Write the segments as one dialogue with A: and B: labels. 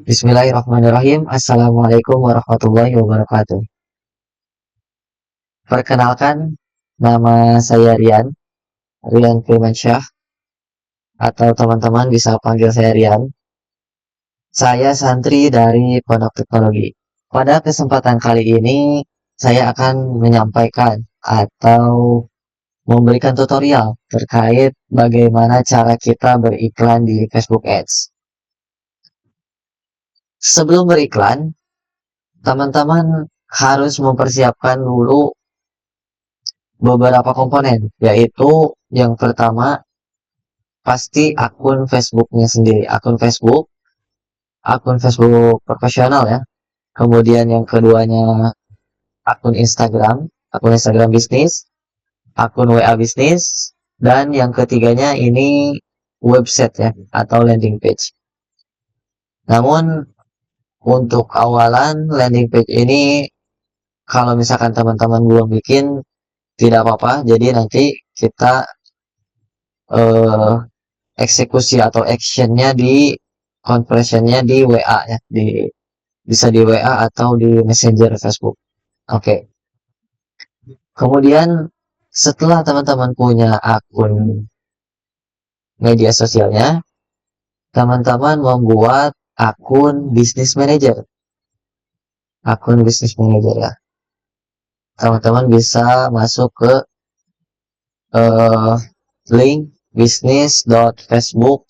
A: Bismillahirrahmanirrahim. Assalamualaikum warahmatullahi wabarakatuh. Perkenalkan, nama saya Rian Firmansyah, atau teman-teman bisa panggil saya Rian. Saya santri dari Pondok Teknologi. Pada kesempatan kali ini, saya akan menyampaikan atau memberikan tutorial terkait bagaimana cara kita beriklan di Facebook Ads. Sebelum beriklan, teman-teman harus mempersiapkan dulu beberapa komponen, yaitu yang pertama pasti akun Facebook profesional ya. Kemudian yang keduanya akun Instagram bisnis, akun WA bisnis, dan yang ketiganya ini website ya atau landing page. Namun untuk awalan landing page ini kalau misalkan teman-teman belum bikin tidak apa-apa, jadi nanti kita eh, eksekusi atau actionnya di conversionnya di WA ya, bisa di WA atau di Messenger Facebook. Oke. Kemudian setelah teman-teman punya akun media sosialnya, teman-teman membuat akun bisnis manager ya. Teman-teman bisa masuk ke eh, link business.facebook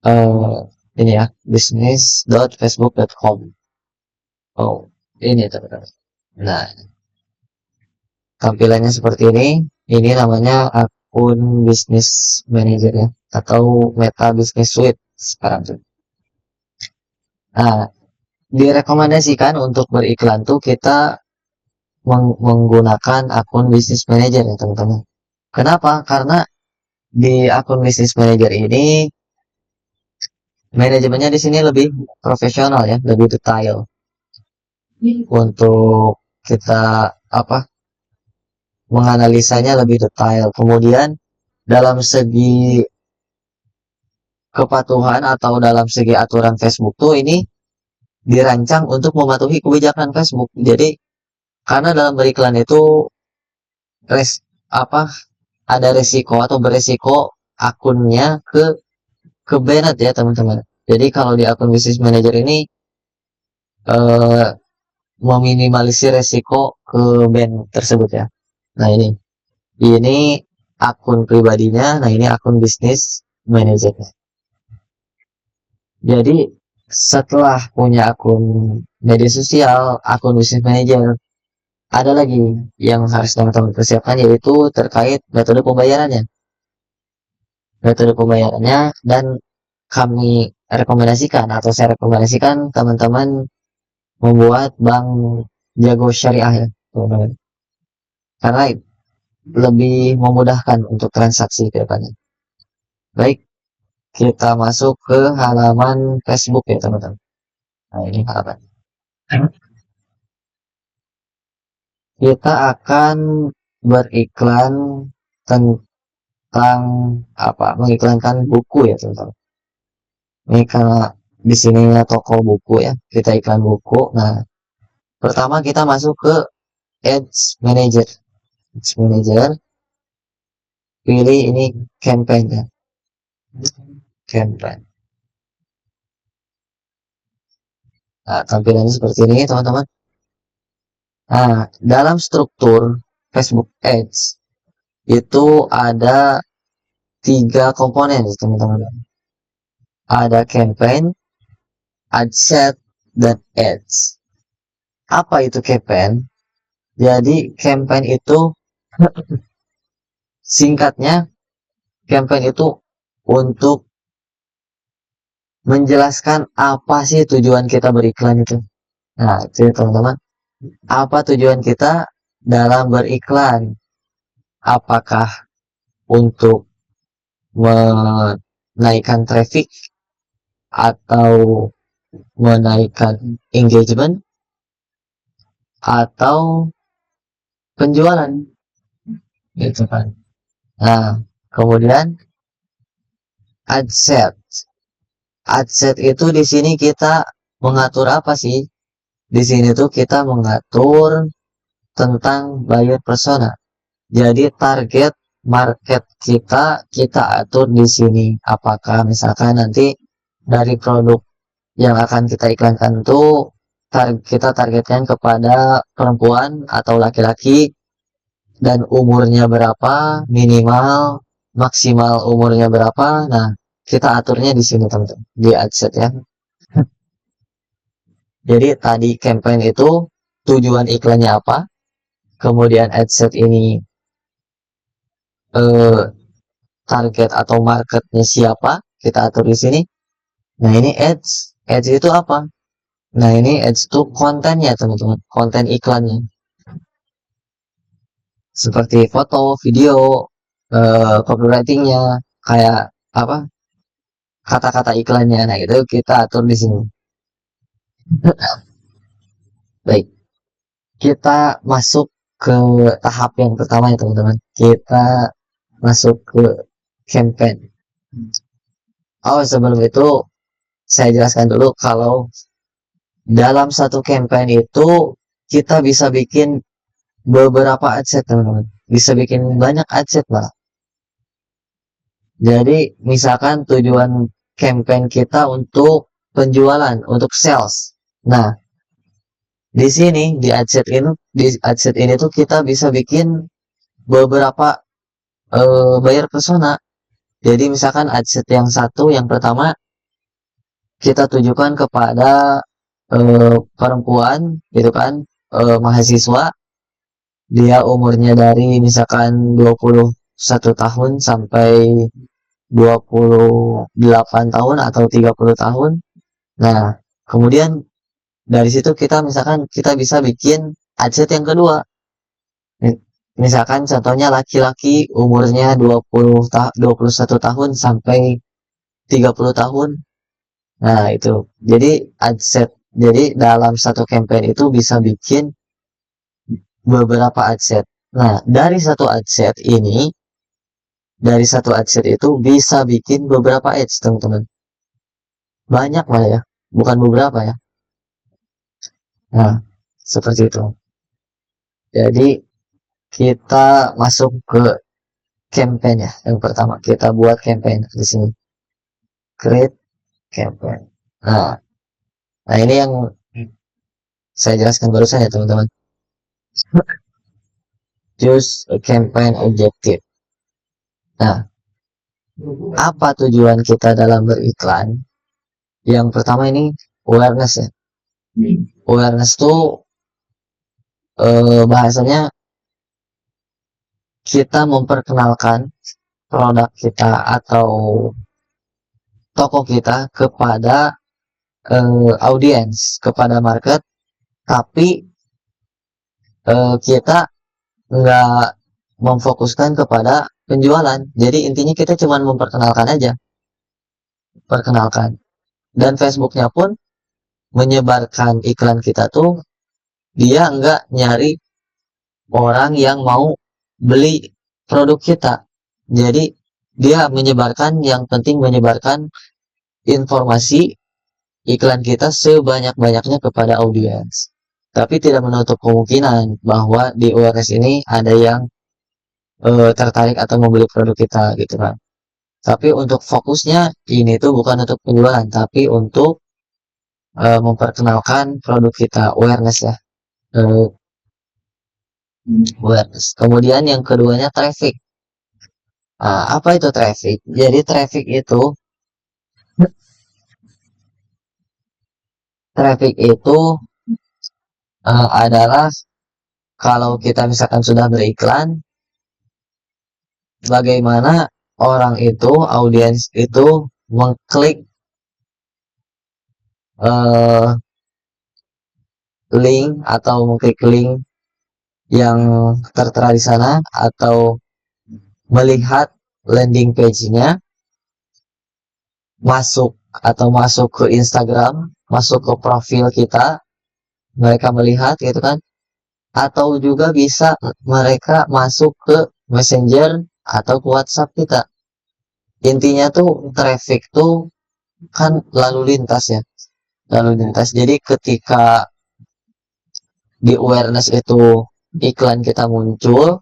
A: eh, ini ya, business.facebook.com. Oh, ini teman-teman. Nah, tampilannya seperti ini. Ini namanya akun bisnis manager ya, atau Meta Business Suite sekarang tuh. Nah, direkomendasikan untuk beriklan tuh kita menggunakan akun bisnis manager ya teman-teman. Kenapa? Karena di akun bisnis manager ini manajemennya di sini lebih profesional ya, lebih detail untuk kita menganalisanya lebih detail. Kemudian dalam segi kepatuhan atau dalam segi aturan Facebook tuh ini dirancang untuk mematuhi kebijakan Facebook. Jadi karena dalam beriklan itu res, apa ada resiko atau beresiko akunnya ke banned ya teman-teman. Jadi kalau di akun bisnis manager ini eh, meminimalisir resiko ke ban tersebut ya. Nah ini akun pribadinya, nah ini akun bisnis manager. Jadi setelah punya akun media sosial, akun bisnis manager, ada lagi yang harus teman-teman persiapkan yaitu terkait metode pembayarannya. Metode pembayarannya dan kami rekomendasikan atau saya rekomendasikan teman-teman membuat bank jago syariah ya teman-teman. Karena lebih memudahkan untuk transaksi ke depannya. Baik, kita masuk ke halaman Facebook ya teman-teman. Nah ini halaman. Kita akan beriklan tentang mengiklankan buku ya teman-teman. Ini karena di sini toko buku ya, kita iklan buku. Nah, pertama kita masuk ke Ads Manager. Ads Manager, pilih ini campaign ya. Campaign. Nah, tampilannya seperti ini teman-teman. Nah, dalam struktur Facebook Ads itu ada 3 komponen teman-teman. Ada campaign, ad set, dan ads. Apa itu campaign? Jadi campaign itu singkatnya, campaign itu untuk menjelaskan apa sih tujuan kita beriklan itu. Nah, itu teman-teman. Apa tujuan kita dalam beriklan? Apakah untuk menaikkan traffic atau menaikkan engagement atau penjualan gitu kan. Nah, kemudian ad set. Adset itu di sini kita mengatur apa sih? Di sini tuh kita mengatur tentang buyer persona. Jadi target market kita atur di sini. Apakah misalkan nanti dari produk yang akan kita iklankan tuh kita targetkan kepada perempuan atau laki-laki dan umurnya berapa, minimal, maksimal umurnya berapa. Nah, kita aturnya di sini teman-teman, di adset ya. Jadi tadi campaign itu tujuan iklannya apa, kemudian adset ini eh, target atau marketnya siapa, kita atur di sini. Nah ini ads itu apa? Nah ini ads itu kontennya teman-teman, konten iklannya seperti foto, video, copywritingnya, kayak apa, kata-kata iklannya. Nah itu kita atur di sini. Baik, kita masuk ke tahap yang pertama ya teman-teman. Kita masuk ke campaign. Oh sebelum itu saya jelaskan dulu kalau dalam satu campaign itu kita bisa bikin beberapa adset teman-teman. Bisa bikin banyak adset lah. Jadi misalkan tujuan campaign kita untuk penjualan, untuk sales. Nah, di sini di adset ini tuh kita bisa bikin beberapa buyer persona. Jadi misalkan adset yang satu, yang pertama kita tujukan kepada perempuan, gitu kan, mahasiswa, dia umurnya dari misalkan 21 tahun sampai 28 tahun atau 30 tahun. Nah, kemudian dari situ kita misalkan kita bisa bikin adset yang kedua. Misalkan contohnya laki-laki umurnya 21 tahun sampai 30 tahun. Nah, itu. Jadi adset, jadi dalam satu campaign itu bisa bikin beberapa adset. Nah, dari satu adset itu bisa bikin beberapa ads, teman-teman. Banyak lah ya, bukan beberapa ya. Nah, seperti itu. Jadi, kita masuk ke campaign ya. Yang pertama, kita buat campaign di sini. Create campaign. Nah, nah ini yang saya jelaskan barusan ya, teman-teman. Choose a campaign objective. Nah, apa tujuan kita dalam beriklan? Yang pertama ini awareness ya. Awareness tuh bahasanya kita memperkenalkan produk kita atau toko kita kepada audiens, kepada market, tapi kita nggak memfokuskan kepada penjualan. Jadi intinya kita cuma memperkenalkan aja, perkenalkan. Dan Facebooknya pun menyebarkan iklan kita tuh dia nggak nyari orang yang mau beli produk kita. Jadi dia menyebarkan, yang penting menyebarkan informasi iklan kita sebanyak-banyaknya kepada audiens. Tapi tidak menutup kemungkinan bahwa di URS ini ada yang tertarik atau membeli produk kita gitu kan. Tapi untuk fokusnya ini tuh bukan untuk penjualan, tapi untuk memperkenalkan produk kita, awareness ya. Uh, Awareness. Kemudian yang keduanya traffic. Apa itu traffic? Jadi traffic itu adalah kalau kita misalkan sudah beriklan, bagaimana orang itu, audiens itu mengklik uh, link atau mengklik link yang tertera di sana atau melihat landing page-nya, masuk ke Instagram, masuk ke profil kita, mereka melihat gitu kan, atau juga bisa mereka masuk ke Messenger atau ke WhatsApp kita. Intinya tuh traffic tuh kan lalu lintas ya, lalu lintas. Jadi ketika di awareness itu iklan kita muncul,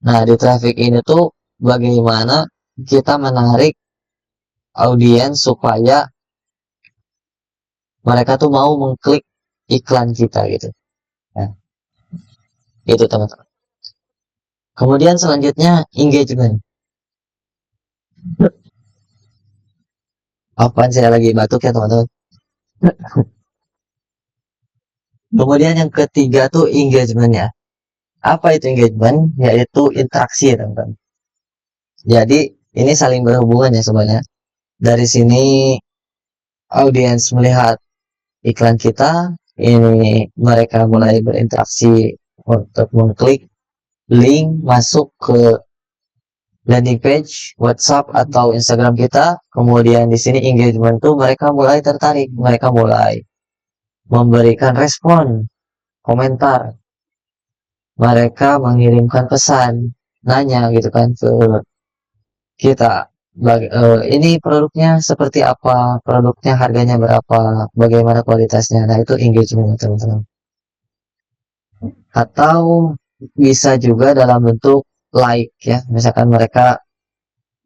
A: nah di traffic ini tuh bagaimana kita menarik audiens supaya mereka tuh mau mengklik iklan kita gitu. Nah, itu teman-teman. Kemudian selanjutnya engagement. Apaan saya lagi batuk ya teman-teman. Kemudian yang ketiga tuh engagement ya. Apa itu engagement? Yaitu interaksi ya teman-teman. Jadi ini saling berhubungan ya semuanya. Dari sini audiens melihat iklan kita, ini mereka mulai berinteraksi untuk mengklik link masuk ke landing page WhatsApp atau Instagram kita. Kemudian di sini engagement tuh mereka mulai tertarik, mereka mulai memberikan respon, komentar, mereka mengirimkan pesan, nanya gitu kan ke kita. Ini produknya seperti apa, produknya harganya berapa, bagaimana kualitasnya. Nah itu engagement teman-teman. Atau bisa juga dalam bentuk like ya, misalkan mereka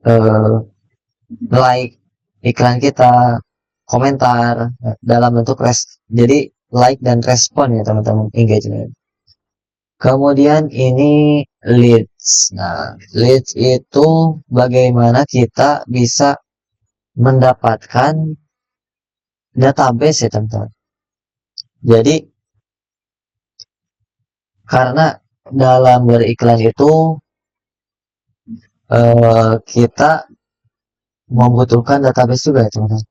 A: eh, like iklan kita, komentar dalam bentuk jadi like dan respon ya teman-teman, engagement. Kemudian ini leads. Nah leads itu bagaimana kita bisa mendapatkan database ya teman-teman. Jadi karena dalam beriklan itu kita membutuhkan database juga ya teman-teman.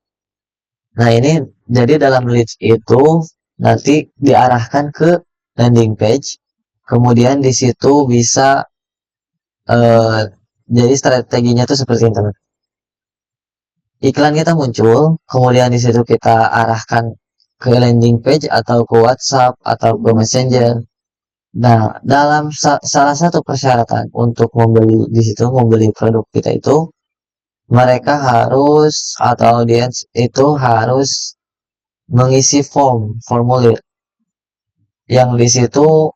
A: Nah ini jadi dalam leads itu nanti diarahkan ke landing page, kemudian di situ bisa eh, jadi strateginya tuh seperti ini teman. Iklan kita muncul, kemudian di situ kita arahkan ke landing page atau ke WhatsApp atau ke Messenger. Nah, dalam salah satu persyaratan untuk membeli di situ membeli produk kita itu mereka harus atau audiens itu harus mengisi formulir yang di situ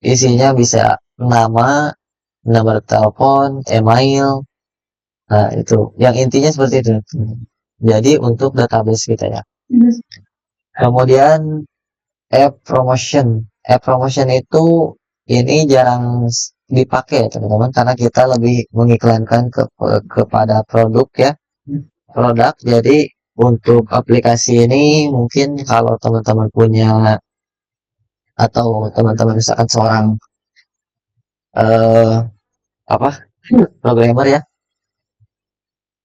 A: isinya bisa nama, nomor telepon, email. Nah, itu yang intinya seperti itu. Jadi untuk database kita ya. Kemudian app promotion itu ini jarang dipakai ya teman-teman karena kita lebih mengiklankan kepada produk ya, produk. Jadi untuk aplikasi ini mungkin kalau teman-teman punya atau teman-teman misalkan seorang eh apa programmer ya,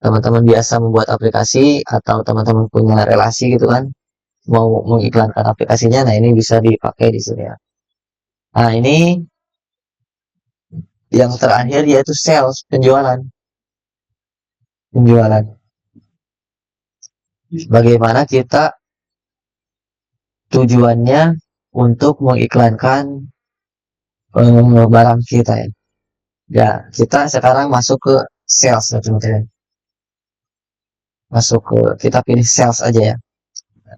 A: teman-teman biasa membuat aplikasi atau teman-teman punya relasi gitu kan, mau mengiklankan aplikasinya, nah ini bisa dipakai di sini ya. Nah ini yang terakhir yaitu sales, penjualan. Bagaimana kita tujuannya untuk mengiklankan barang kita ya. Ya, kita sekarang masuk ke sales ya teman-teman. Masuk ke kita pilih sales aja ya.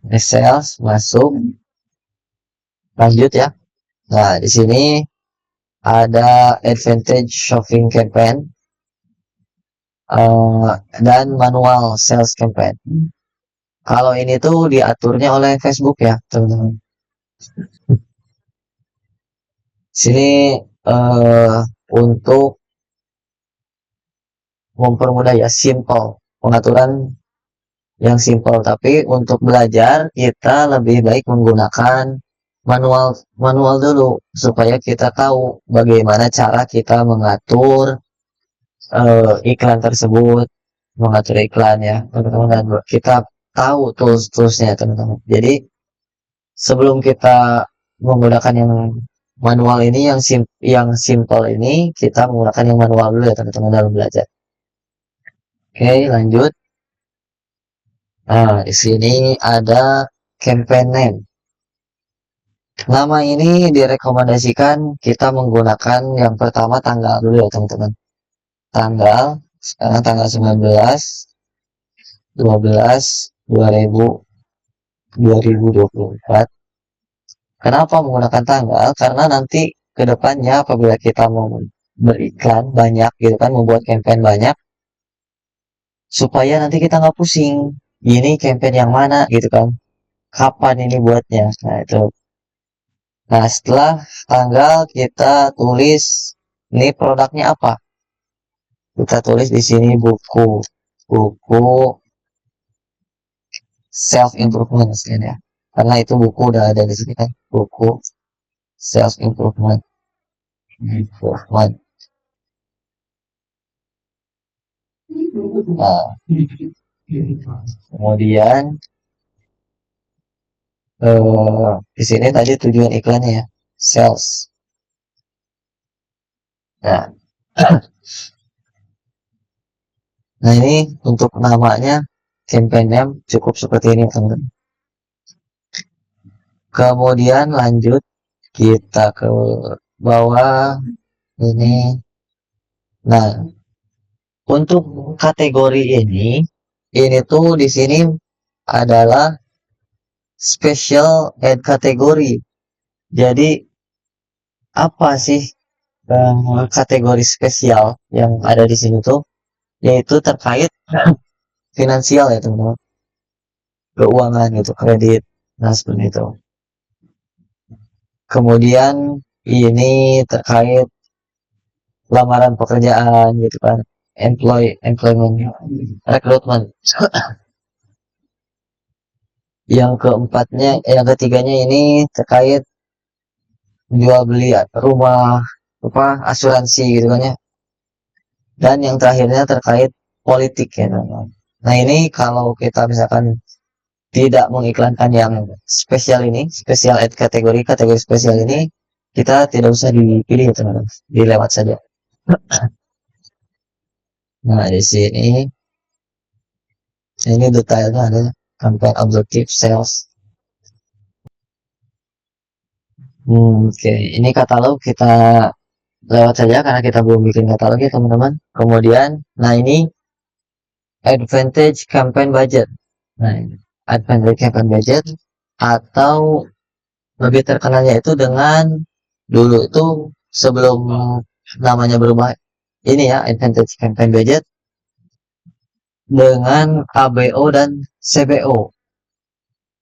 A: Ini sales masuk, lanjut ya. Nah, di sini ada advantage shopping campaign dan manual sales campaign. Kalau ini tuh diaturnya oleh Facebook ya, teman-teman. Sini untuk mempermudah ya, simple, pengaturan yang simple. Tapi untuk belajar kita lebih baik menggunakan manual manual dulu supaya kita tahu bagaimana cara kita mengatur iklan tersebut, mengatur iklan ya teman-teman, dan kita tahu tools-toolsnya teman-teman. Jadi sebelum kita menggunakan yang manual ini, yang simple ini, kita menggunakan yang manual dulu ya teman-teman dalam belajar. Oke, lanjut. Nah, di sini ada campaign name. Nama ini direkomendasikan kita menggunakan yang pertama tanggal dulu ya teman-teman. Tanggal, sekarang tanggal 19. 12/12/2024. Kenapa menggunakan tanggal? Karena nanti ke depannya apabila kita mau beriklan banyak gitu kan, membuat campaign banyak, supaya nanti kita nggak pusing. Ini campaign yang mana gitu kan? Kapan ini buatnya? Nah itu. Nah setelah tanggal kita tulis ini produknya apa? Kita tulis di sini buku self improvement ya. Karena itu buku udah ada di sini kan, buku self improvement. Improvement. Nah, kemudian di sini tadi tujuan iklannya ya, sales. Nah, nah ini untuk namanya campaign name cukup seperti ini teman-teman. Kemudian lanjut kita ke bawah ini. Nah, untuk kategori ini tuh di sini adalah special ad kategori. Jadi apa sih kategori spesial yang ada di sini tuh? Yaitu terkait finansial ya teman-teman, keuangan gitu, kredit, nah seperti itu. Kemudian ini terkait lamaran pekerjaan gitu kan, employment, recruitment. Yang ketiganya ini terkait jual beli rumah, apa asuransi gitu kan ya. Dan yang terakhirnya terkait politik ya teman-teman. Nah ini kalau kita misalkan tidak mengiklankan yang spesial ini, spesial ad kategori spesial ini, kita tidak usah dipilih ya teman-teman, dilewat saja. Nah di sini ini detailnya ada campaign objective sales. Oke, ini katalog kita lewat saja karena kita belum bikin katalog ya teman-teman. Kemudian, nah ini advantage campaign budget. Nah, advantage campaign budget atau lebih terkenalnya itu dengan dulu itu sebelum namanya berubah ini ya, advantage campaign budget dengan ABO dan CBO.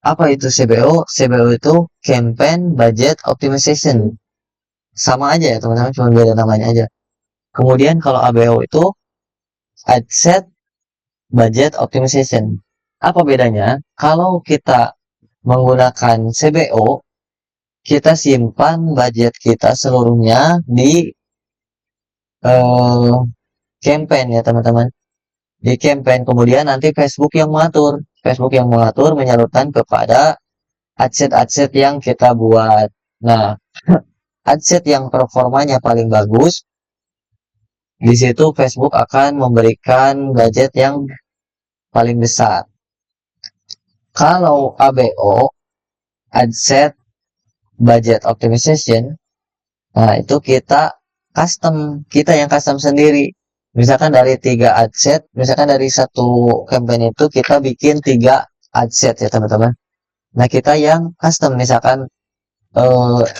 A: Apa itu CBO? CBO itu campaign budget optimization. Sama aja ya teman-teman, cuma beda namanya aja. Kemudian kalau ABO itu ad set budget optimization. Apa bedanya? Kalau kita menggunakan CBO, kita simpan budget kita seluruhnya di eh, campaign ya teman-teman. Di campaign kemudian nanti Facebook yang mengatur. Facebook yang mengatur menyalurkan kepada adset-adset yang kita buat. Nah, adset yang performanya paling bagus, di situ Facebook akan memberikan budget yang paling besar. Kalau ABO, adset budget optimization, nah itu kita yang custom sendiri. Misalkan dari 3 adset, misalkan dari satu campaign itu kita bikin 3 adset ya teman-teman. Nah kita yang custom, misalkan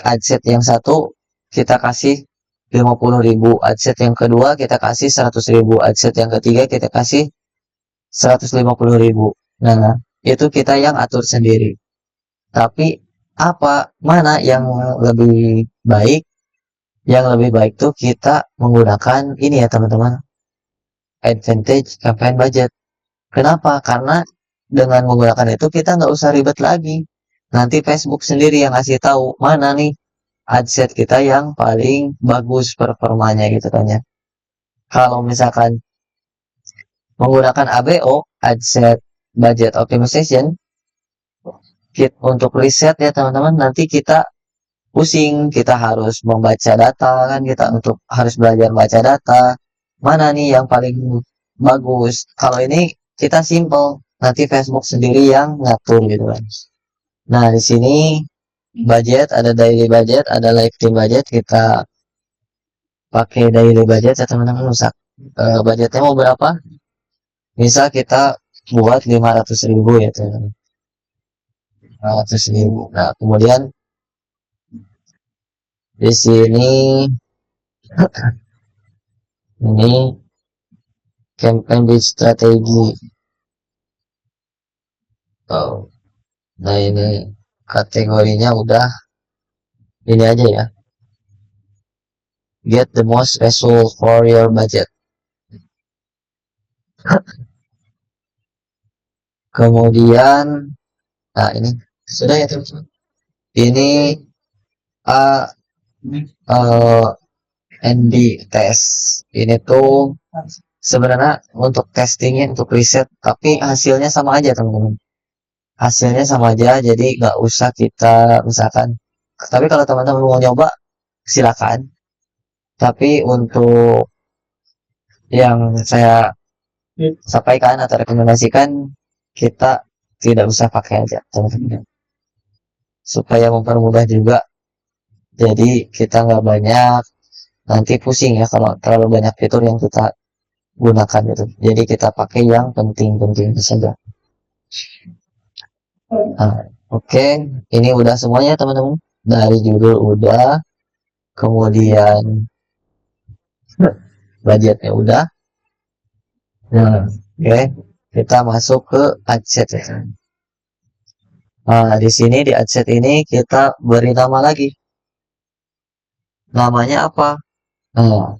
A: adset yang satu kita kasih 50.000, adset yang kedua kita kasih 100.000, adset yang ketiga kita kasih 150.000. Nah itu kita yang atur sendiri. Tapi mana yang lebih baik? Yang lebih baik tuh kita menggunakan ini ya teman-teman, advantage campaign budget. Kenapa? Karena dengan menggunakan itu kita nggak usah ribet lagi. Nanti Facebook sendiri yang ngasih tahu mana nih adset kita yang paling bagus performanya gitu kan ya. Kalau misalkan menggunakan ABO, adset budget optimization, untuk riset ya teman-teman, nanti kita pusing, kita harus membaca data kan, kita untuk harus belajar baca data, mana nih yang paling bagus. Kalau ini kita simple, nanti Facebook sendiri yang ngatur gitu kan. Nah di sini budget, ada daily budget, ada lifetime budget. Kita pakai daily budget ya teman-teman. Budgetnya mau berapa? Misal kita buat 500.000 ya teman-teman. 500.000. Nah, kemudian di sini ini campaign bid strategi. Oh, nah ini kategorinya udah ini aja ya. Get the most result for your budget. Kemudian, nah ini sudah ya teman-teman. Ini A ND test. Ini tuh sebenarnya untuk testingnya, untuk riset, tapi hasilnya sama aja teman-teman. Hasilnya sama aja, jadi nggak usah kita misalkan. Tapi kalau teman-teman mau nyoba, silakan. Tapi untuk yang saya sampaikan atau rekomendasikan, kita tidak usah pakai aja teman-teman. Supaya mempermudah juga. Jadi kita nggak banyak nanti pusing ya kalau terlalu banyak fitur yang kita gunakan gitu. Jadi kita pakai yang penting-penting saja. Nah, oke, ini udah semuanya teman-teman. Dari judul udah, kemudian budgetnya udah. Nah, oke, kita masuk ke adset ya. Nah, di sini di adset ini kita beri nama lagi. Namanya apa? Nah,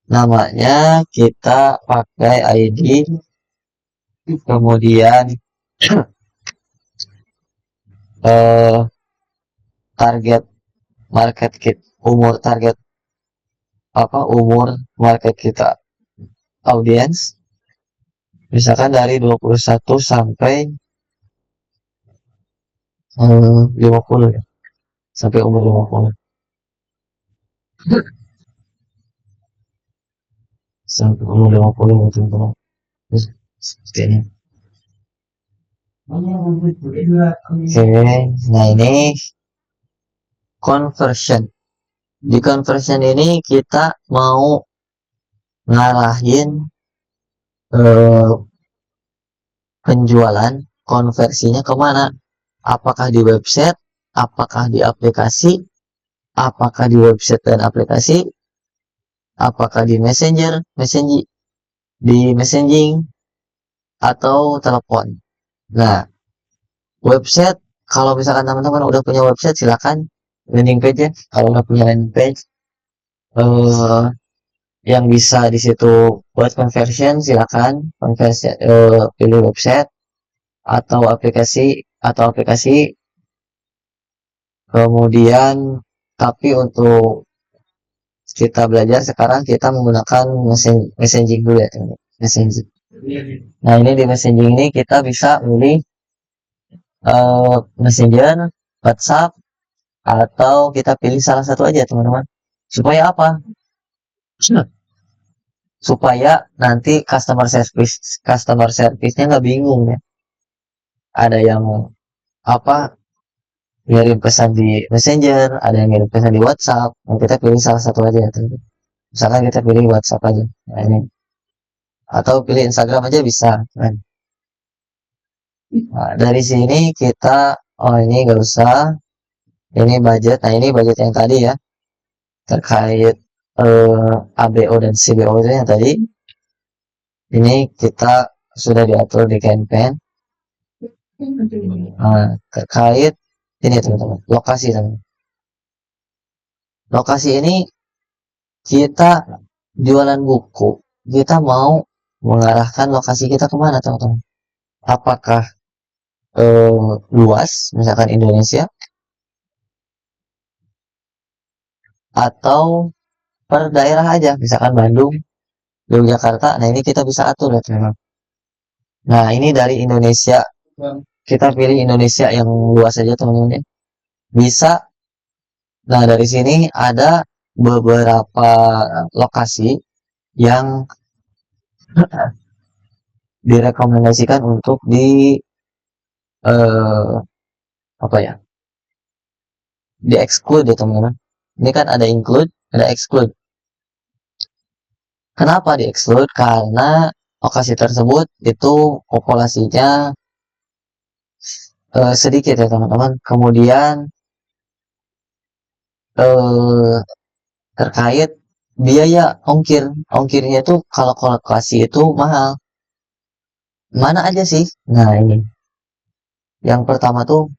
A: namanya kita pakai ID, kemudian eh, target market kit, umur target apa umur market kita audiens misalkan dari 21 sampai 50 ya, sampai umur 50, sampai umur 50 teman-teman. Terus seperti ini. Oke, nah ini conversion. Di conversion ini kita mau ngarahin eh, penjualan konversinya kemana? Apakah di website, apakah di aplikasi, apakah di website dan aplikasi, apakah di di messaging atau telepon. Nah, website, kalau misalkan teman-teman udah punya website, silakan landing page ya. Kalau udah punya landing page eh, yang bisa di situ buat conversion, silakan conversion, pilih website atau aplikasi. Kemudian tapi untuk kita belajar sekarang, kita menggunakan messaging dulu ya teman. Messaging. Nah, ini di messaging ini kita bisa pilih messenger, WhatsApp, atau kita pilih salah satu aja teman-teman. Supaya apa? Supaya nanti customer service-nya nggak bingung ya. Ada yang apa, ngirim pesan di messenger, ada yang ngirim pesan di WhatsApp. Nah, kita pilih salah satu aja ya teman-teman. Misalkan kita pilih WhatsApp aja. Nah, ini. Atau pilih Instagram aja bisa kan. Nah, dari sini kita, oh ini nggak usah, ini budget. Nah, ini budget yang tadi ya, terkait ABO dan CBO itu yang tadi. Ini kita sudah diatur di campaign. Nah, terkait ini teman-teman, lokasi teman. Lokasi ini kita jualan buku, kita mau mengarahkan lokasi kita kemana teman-teman? Apakah luas, misalkan Indonesia, atau per daerah aja, misalkan Bandung, Yogyakarta. Nah, ini kita bisa atur ya teman. Nah, ini dari Indonesia, kita pilih Indonesia yang luas aja teman-teman ya. Bisa. Nah, dari sini ada beberapa lokasi yang direkomendasikan untuk di eh, apa ya, di exclude ya teman-teman. Ini kan ada include, ada exclude. Kenapa di exclude? Karena lokasi tersebut itu populasinya sedikit ya teman-teman. Kemudian eh, terkait biaya ongkirnya itu kalau lokasi itu mahal. Mana aja sih? Nah ini yang pertama tuh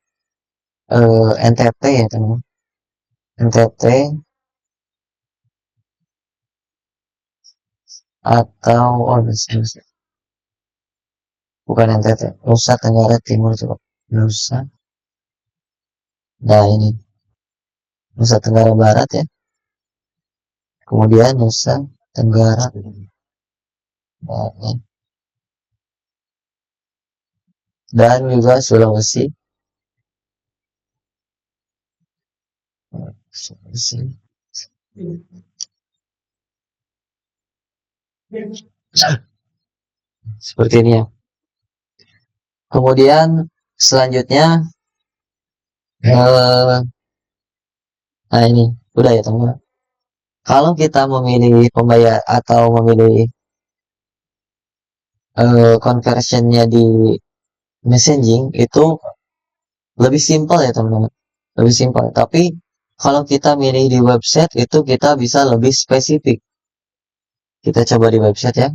A: NTT ya teman. NTT atau bukan NTT, Nusa Tenggara Timur coba. Nusa. Nah ini Nusa Tenggara Barat ya. Kemudian Nusa Tenggara Barat dan juga Sulawesi. Sulawesi. Seperti ini ya. Kemudian selanjutnya nah ini udah ya teman. Kalau kita memilih pembayar atau memilih conversionnya di messaging itu lebih simpel ya teman-teman, lebih simpel. Tapi kalau kita milih di website itu kita bisa lebih spesifik. Kita coba di website ya.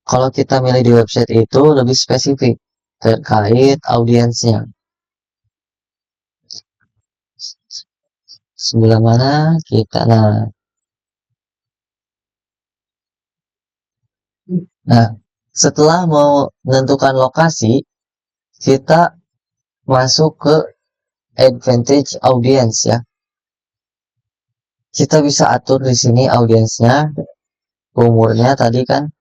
A: Kalau kita milih di website itu lebih spesifik terkait audiensnya. Sebelah mana kita nah setelah mau menentukan lokasi kita masuk ke advantage audience ya. Kita bisa atur di sini audiensnya, umurnya tadi kan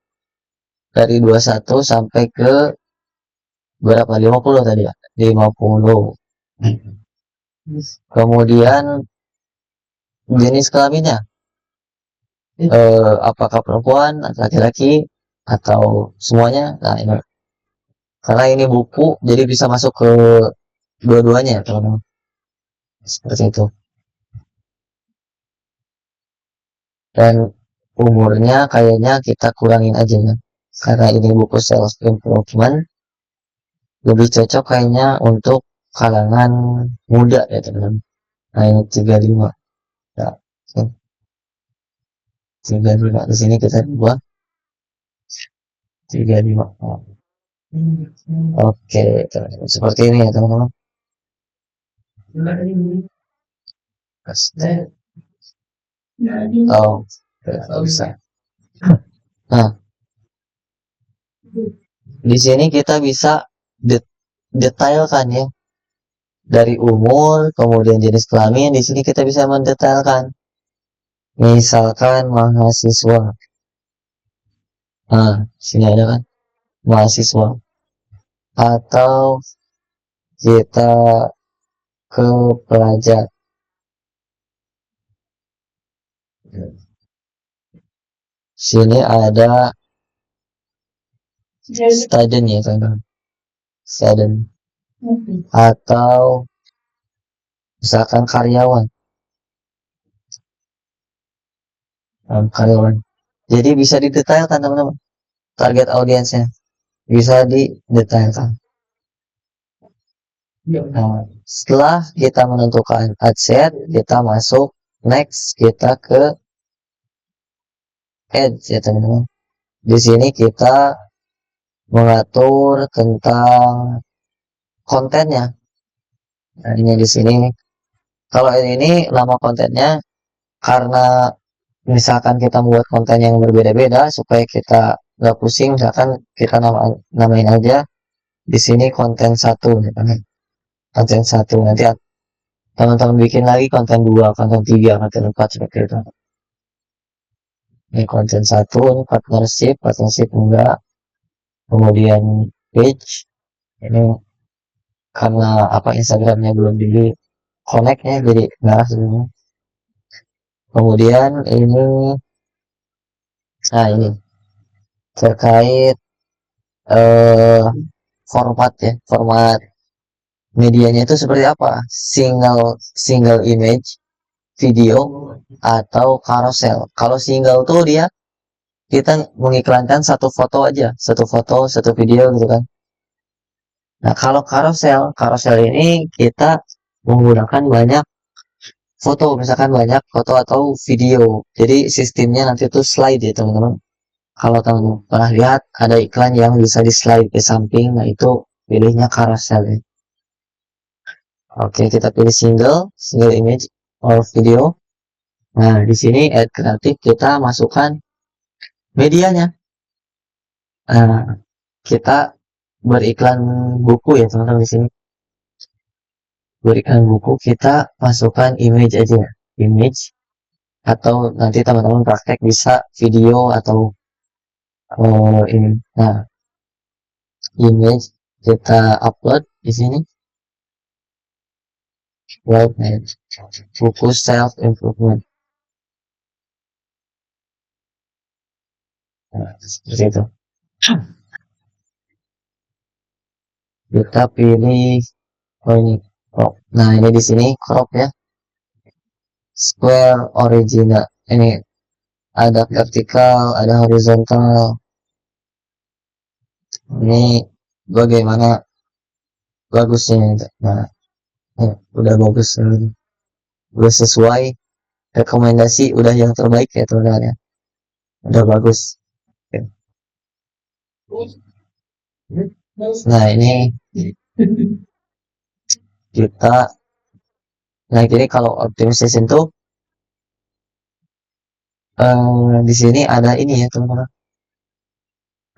A: dari 21 sampai ke berapa? 50 tadi ya. 50. Kemudian jenis kelaminnya apakah perempuan, laki-laki atau semuanya. Nah, ini karena ini buku jadi bisa masuk ke dua-duanya ya, teman-teman. Seperti itu. Dan umurnya kayaknya kita kurangin aja ya. Karena ini buku self improvement lebih cocok kayaknya untuk kalangan muda ya teman-teman. Nah ini 35 ya, 35 di sini kita buat 35. Oke teman-teman. Seperti ini ya teman-teman. Oh tidak bisa. Nah di sini kita bisa detailkan ya dari umur kemudian jenis kelamin. Di sini kita bisa mendetailkan misalkan mahasiswa. Nah sini ada kan mahasiswa atau kita ke pelajar. Sini ada student ya teman-teman. Student atau misalkan karyawan. Karyawan. Jadi bisa didetailkan teman-teman. Target audiensnya bisa didetailkan. Nah, setelah kita menentukan ad set, kita masuk next, kita ke ads ya teman-teman. Di sini kita mengatur tentang kontennya. Nah, ini di sini. Kalau ini nama kontennya karena misalkan kita membuat konten yang berbeda-beda supaya kita nggak pusing, misalkan kita namain aja di sini konten satu, konten satu. Nanti teman-teman bikin lagi konten 2, konten 3, konten 4 seperti itu. Ini konten satu, ini partnership enggak. Kemudian page, ini karena apa Instagramnya belum di connect ya, jadi ngarah sebenarnya. Kemudian ini, nah ini terkait format ya, format medianya itu seperti apa? Single image, video atau carousel. Kalau single tuh dia kita mengiklankan satu foto aja, satu foto, satu video gitu kan. Nah, kalau carousel ini kita menggunakan banyak foto, misalkan banyak foto atau video. Jadi sistemnya nanti tuh slide ya teman-teman. Kalau teman pernah lihat ada iklan yang bisa di slide ke samping, nah itu pilihnya carousel ya. Oke, kita pilih single image or video. Nah, di sini add kreatif kita masukkan medianya. Nah, kita beriklan buku ya teman-teman di sini. Berikan buku kita masukkan image aja, image atau nanti teman-teman praktek bisa video atau ini. Nah, image kita upload di sini. Web buku self improvement. Nah, seperti itu. Kita pilih oh ini crop. Nah, ini di sini crop ya. Square original. Ini ada vertikal, ada horizontal. Ini bagaimana bagusnya. Nah, udah bagus, udah sesuai rekomendasi, udah yang terbaik ya teman-teman ya, udah bagus. Nah ini kita, nah jadi kalau optimization tuh di sini ada ini ya teman-teman,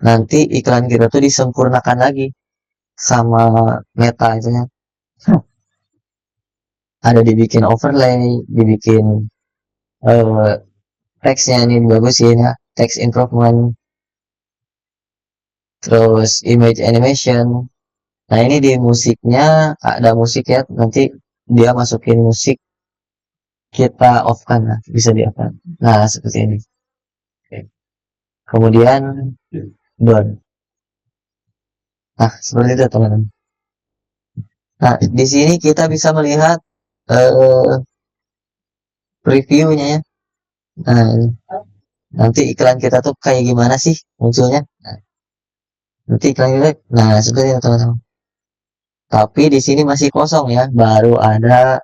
A: nanti iklan kita tuh disempurnakan lagi sama meta itu ya. Ada dibikin overlay, dibikin uh, teksnya ini bagusin ya, text improvement, terus image animation. Nah ini di musiknya ada musik ya, nanti dia masukin musik, kita off kan, nah, bisa di off kan. Nah seperti ini. Kemudian done. Nah seperti itu teman-teman. Nah di sini kita bisa melihat eh, previewnya ya. Nah nanti iklan kita tuh kayak gimana sih munculnya. Nah, nanti iklan kita, nah seperti itu teman-teman. Tapi di sini masih kosong ya, baru ada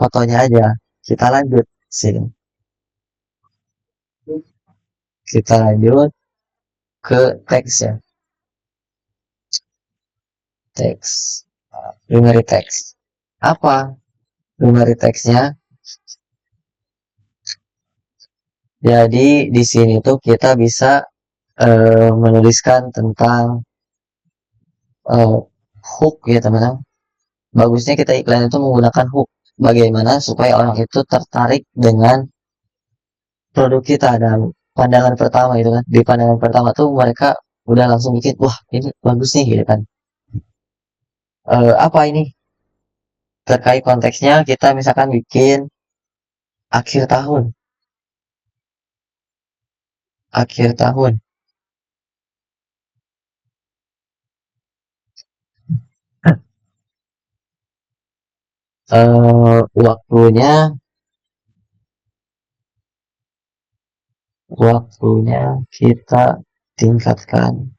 A: fotonya aja. Kita lanjut sini. Kita lanjut ke teks ya, teks primary text. Apa primary teksnya? Jadi di sini tuh kita bisa menuliskan tentang uh, hook ya teman-teman. Bagusnya kita iklan itu menggunakan hook. Bagaimana supaya orang itu tertarik dengan produk kita, dan pandangan pertama itu kan. Di pandangan pertama tuh mereka udah langsung bikin, wah ini bagus nih gitu kan. Apa ini? Terkait konteksnya kita misalkan bikin akhir tahun, akhir tahun. Waktunya, waktunya kita tingkatkan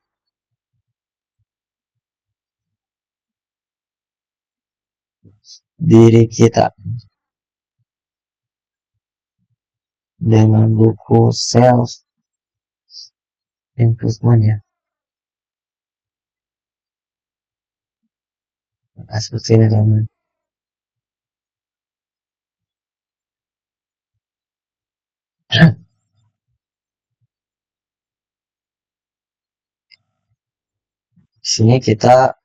A: diri kita dengan buku self improvement ya. Nah, seperti ini teman. Di sini kita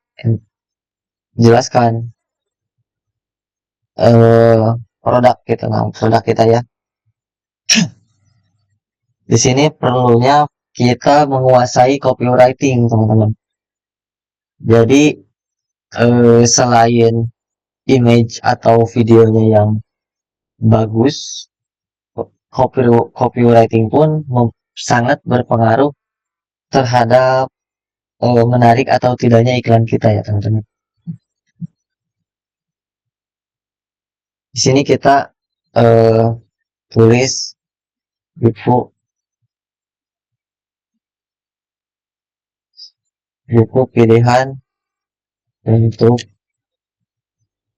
A: jelaskan produk kita, nah produk kita ya. Di sini perlunya kita menguasai copywriting teman-teman. Jadi selain image atau videonya yang bagus, copywriting pun sangat berpengaruh terhadap menarik atau tidaknya iklan kita ya teman-teman. Di sini kita tulis buku buku pilihan untuk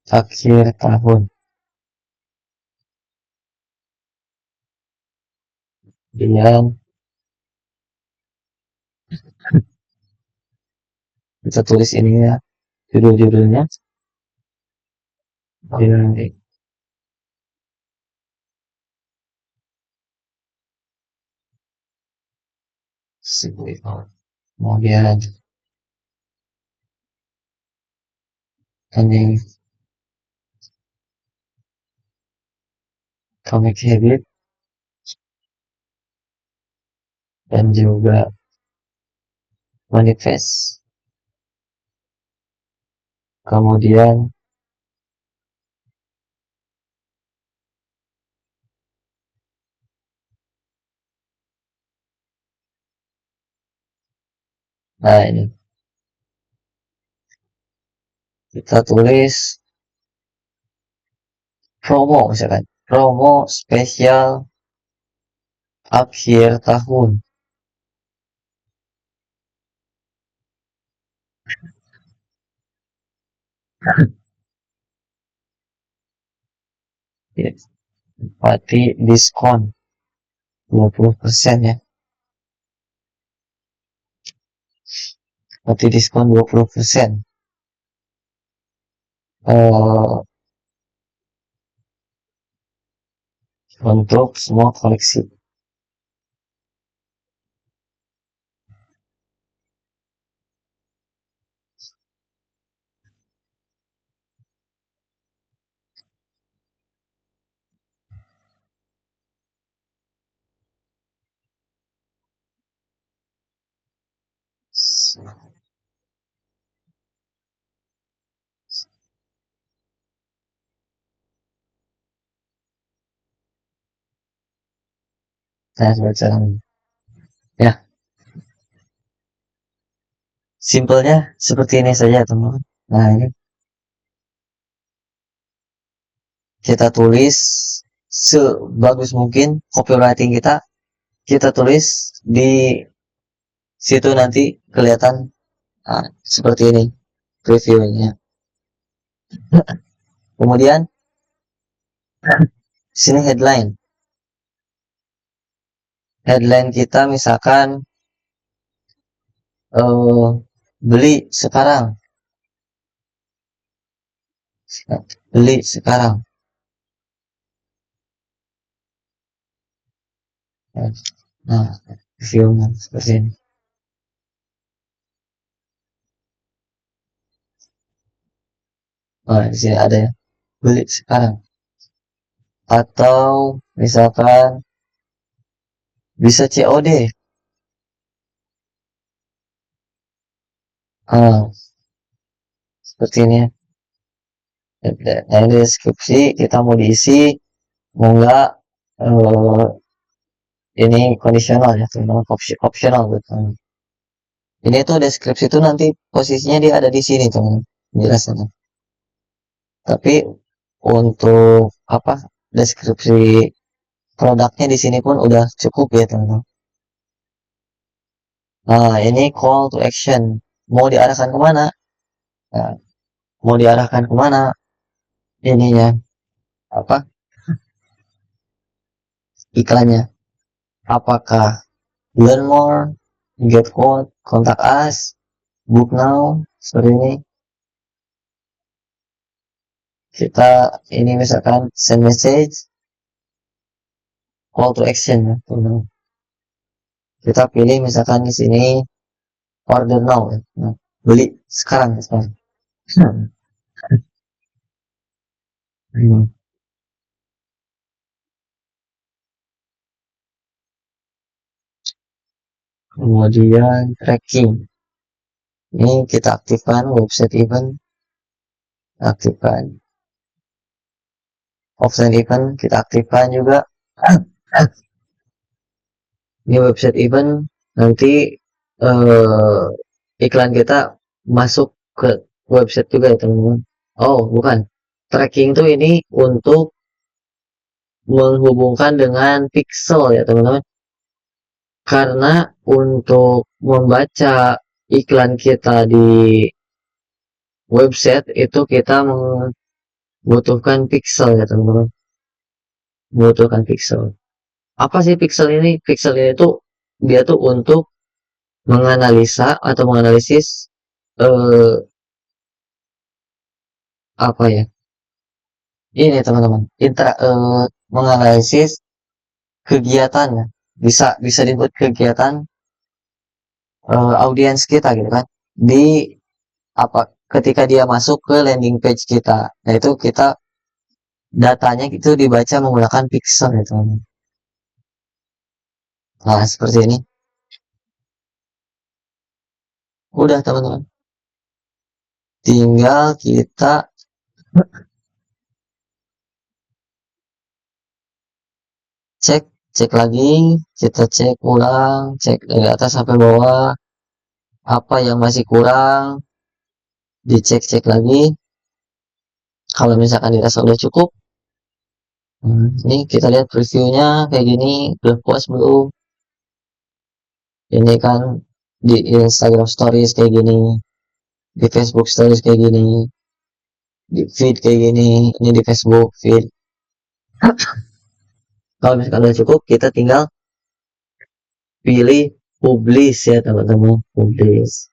A: akhir tahun. Kemudian kita tulis ini ya, judul-judulnya. Kemudian kemudian ini comic habit dan juga manifest. Kemudian nah ini kita tulis promo, misalkan promo spesial akhir tahun. Ya, berarti diskon 20% ya. Berarti diskon 20% untuk semua koleksi. Saya baca ya, simpelnya seperti ini saja teman-teman. Nah ini kita tulis sebagus mungkin copywriting kita tulis di situ, nanti kelihatan seperti ini previewnya. Kemudian sini headline kita misalkan beli sekarang, beli sekarang. Nah, reviewnya seperti ini. Nah, di sini ada ya, beli sekarang. Atau misalkan bisa COD. Seperti ini ya. Nah, ini deskripsi kita mau diisi, mau nggak ini kondisional ya, teman-teman, optional gitu. Ini tuh deskripsi itu nanti posisinya dia ada di sini teman, penjelasannya. Tapi untuk apa, deskripsi produknya di sini pun udah cukup ya teman-teman. Nah ini call to action, mau diarahkan kemana? Nah, mau diarahkan kemana ininya, apa, iklannya? Apakah learn more, get code, contact us, book now, seperti ini. Kita ini misalkan send message, call to action ya teman-teman. Kita pilih misalkan di sini order now ya. Nah, beli sekarang ya, sekarang. Kemudian tracking, ini kita aktifkan website event, aktifkan offline event, kita aktifkan juga. Ini website event, nanti iklan kita masuk ke website juga ya teman-teman. Oh bukan, tracking tuh ini untuk menghubungkan dengan pixel ya teman-teman, karena untuk membaca iklan kita di website itu kita membutuhkan pixel ya teman-teman, membutuhkan pixel. Apa sih pixel ini? Pixel ini tuh dia tuh untuk menganalisa atau menganalisis eh, apa ya? Ini teman-teman, menganalisis kegiatan, bisa bisa disebut kegiatan audiens kita gitu kan. Di apa ketika dia masuk ke landing page kita. Nah, itu kita datanya itu dibaca menggunakan pixel ya teman-teman. Nah, seperti ini. Udah teman-teman. Tinggal kita cek, cek lagi, kita cek ulang, cek dari atas sampai bawah, apa yang masih kurang, dicek-cek lagi. Kalau misalkan dirasa udah cukup, ini kita lihat previewnya kayak gini, udah puas belum? Ini kan di Instagram Stories kayak gini, di Facebook Stories kayak gini, di feed kayak gini, ini di Facebook feed. Kalau misalkan udah cukup, kita tinggal pilih publish ya teman-teman, publish.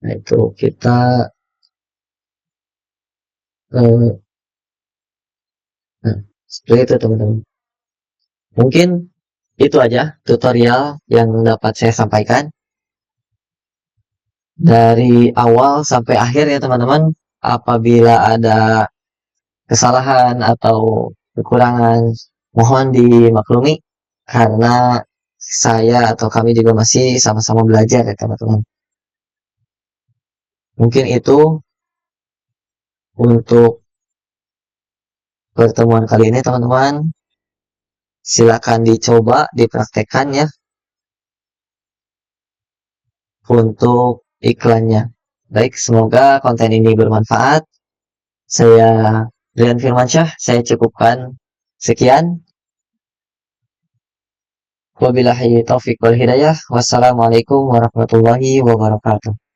A: Nah itu kita eh, nah, seperti itu teman-teman. Mungkin itu aja tutorial yang dapat saya sampaikan dari awal sampai akhir ya teman-teman. Apabila ada kesalahan atau kekurangan, mohon dimaklumi karena saya atau kami juga masih sama-sama belajar ya teman-teman. Mungkin itu untuk pertemuan kali ini teman-teman. Silakan dicoba, dipraktekkan ya untuk iklannya. Baik, semoga konten ini bermanfaat. Saya Rian Firmansyah, saya cukupkan sekian. Wabillahi taufik wal hidayah. Wassalamualaikum warahmatullahi wabarakatuh.